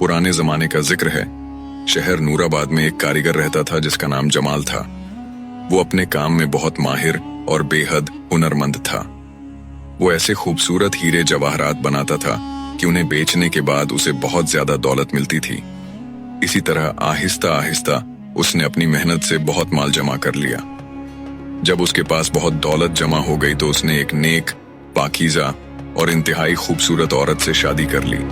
पुराने जमाने का जिक्र है। शहर नूराबाद में एक कारीगर रहता था जिसका नाम जमाल था। वो अपने काम में बहुत माहिर और बेहद हुनरमंद था। वो ऐसे खूबसूरत हीरे जवाहरात बनाता था कि उन्हें बेचने के बाद उसे बहुत ज्यादा दौलत मिलती थी। इसी तरह आहिस्ता आहिस्ता उसने अपनी मेहनत से बहुत माल जमा कर लिया। जब उसके पास बहुत दौलत जमा हो गई तो उसने एक नेक, पाकीज़ा और इंतहाई खूबसूरत औरत से शादी कर ली।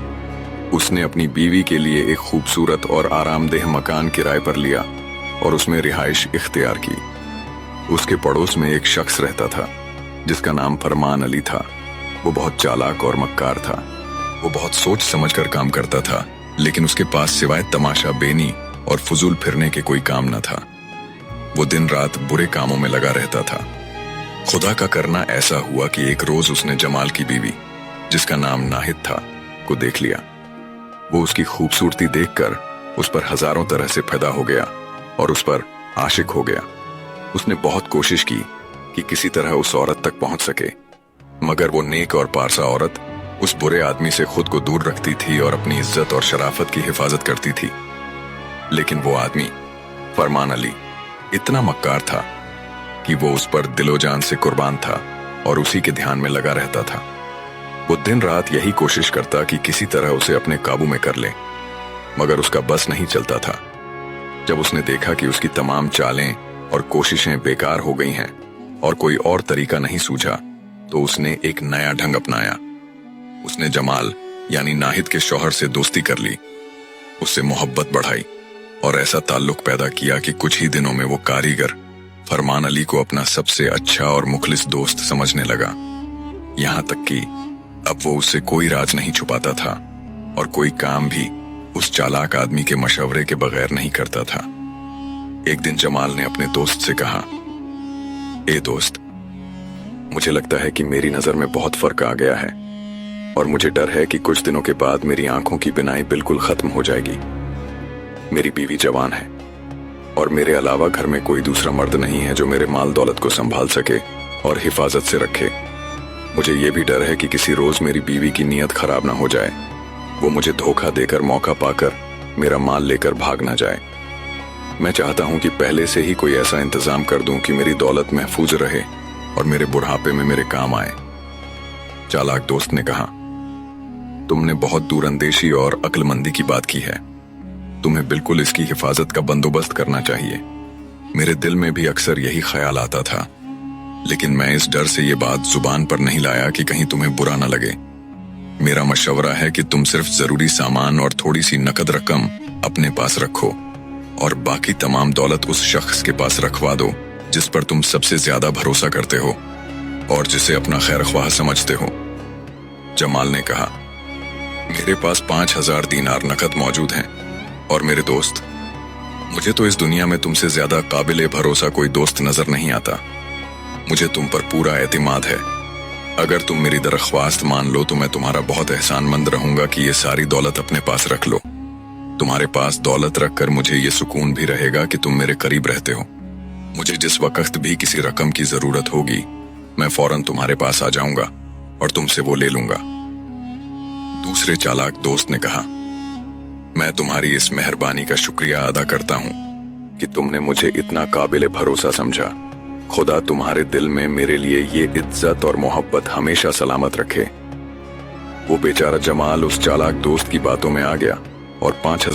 उसने अपनी बीवी के लिए एक खूबसूरत और आरामदेह मकान किराए पर लिया और उसमें रिहाइश इख्तियार की। उसके पड़ोस में एक शख्स रहता था जिसका नाम फरमान अली था। वो बहुत चालाक और मक्कार था। वो बहुत सोच समझ कर काम करता था, लेकिन उसके पास सिवाय तमाशा बेनी और फजूल फिरने के कोई काम न था। वो दिन रात बुरे कामों में लगा रहता था। खुदा का करना ऐसा हुआ कि एक रोज उसने जमाल की बीवी, जिसका नाम नाहिद था, को देख लिया। वो उसकी खूबसूरती देखकर उस पर हजारों तरह से फिदा हो गया और उस पर आशिक हो गया। उसने बहुत कोशिश की कि किसी तरह उस औरत तक पहुंच सके, मगर वो नेक और पारसा औरत उस बुरे आदमी से खुद को दूर रखती थी और अपनी इज्जत और शराफत की हिफाजत करती थी। लेकिन वो आदमी फरमान अली इतना मक्कार था कि वो उस पर दिलो जान से कुर्बान था और उसी के ध्यान में लगा रहता था। वो दिन रात यही कोशिश करता कि किसी तरह उसे अपने काबू में कर ले, मगर उसका बस नहीं चलता था। जब उसने देखा कि उसकी तमाम चालें और कोशिशें बेकार हो गई हैं और कोई और तरीका नहीं सूझा, तो उसने एक नया ढंग अपनाया। उसने जमाल यानी नाहिद के शौहर से दोस्ती कर ली, उससे मोहब्बत बढ़ाई और ऐसा ताल्लुक पैदा किया कि कुछ ही दिनों में वो कारीगर फरमान अली को अपना सबसे अच्छा और मुखलिस दोस्त समझने लगा। यहाँ तक कि अब वो उससे कोई राज नहीं छुपाता था और कोई काम भी उस चालाक आदमी के मशवरे के बगैर नहीं करता था। एक दिन जमाल ने अपने दोस्त से कहा, ए दोस्त, मुझे लगता है कि मेरी नजर में बहुत फर्क आ गया है और मुझे डर है कि कुछ दिनों के बाद मेरी आंखों की बिनाई बिल्कुल खत्म हो जाएगी। मेरी बीवी जवान है और मेरे अलावा घर में कोई दूसरा मर्द नहीं है जो मेरे माल दौलत को संभाल सके और हिफाजत से रखे। मुझे ये भी डर है कि किसी रोज मेरी बीवी की नीयत खराब ना हो जाए, वो मुझे धोखा देकर मौका पाकर मेरा माल लेकर भाग ना जाए। मैं चाहता हूं कि पहले से ही कोई ऐसा इंतजाम कर दूं कि मेरी दौलत महफूज रहे और मेरे बुढ़ापे में मेरे काम आए। चालाक दोस्त ने कहा, तुमने बहुत दूरअंदेशी और अक्लमंदी की बात की है। तुम्हें बिल्कुल इसकी हिफाजत का बंदोबस्त करना चाहिए। मेरे दिल में भी अक्सर यही ख्याल आता था, लेकिन मैं इस डर से ये बात जुबान पर नहीं लाया कि कहीं तुम्हें बुरा न लगे। मेरा मशवरा है कि तुम सिर्फ जरूरी सामान और थोड़ी सी नकद रकम अपने पास रखो और बाकी तमाम दौलत उस शख्स के पास रखवा दो जिस पर तुम सबसे ज्यादा भरोसा करते हो और जिसे अपना खैर ख्वाह समझते हो। जमाल ने कहा, मेरे पास 5000 दीनार नकद मौजूद हैं और मेरे दोस्त, मुझे तो इस दुनिया में तुमसे ज्यादा काबिल भरोसा कोई दोस्त नजर नहीं आता। मुझे तुम पर पूरा एतमाद है। अगर तुम मेरी दरख्वास्त मान लो तो मैं तुम्हारा बहुत एहसानमंद रहूंगा कि ये सारी दौलत अपने पास रख लो। तुम्हारे पास दौलत रखकर मुझे ये सुकून भी रहेगा कि तुम मेरे करीब रहते हो। मुझे जिस वक्त भी किसी रकम की जरूरत होगी मैं फौरन तुम्हारे पास आ जाऊंगा और तुमसे वो ले लूंगा। दूसरे चालाक दोस्त ने कहा, मैं तुम्हारी इस मेहरबानी का शुक्रिया अदा करता हूं कि तुमने मुझे इतना काबिल भरोसा समझा। खुदा तुम्हारे दिल में मेरे लिए ये इज्जत और मोहब्बत हमेशा सलामत रखे। वो बेचारा जमाल उस चालाक दोस्त की बातों में आ गया और 5000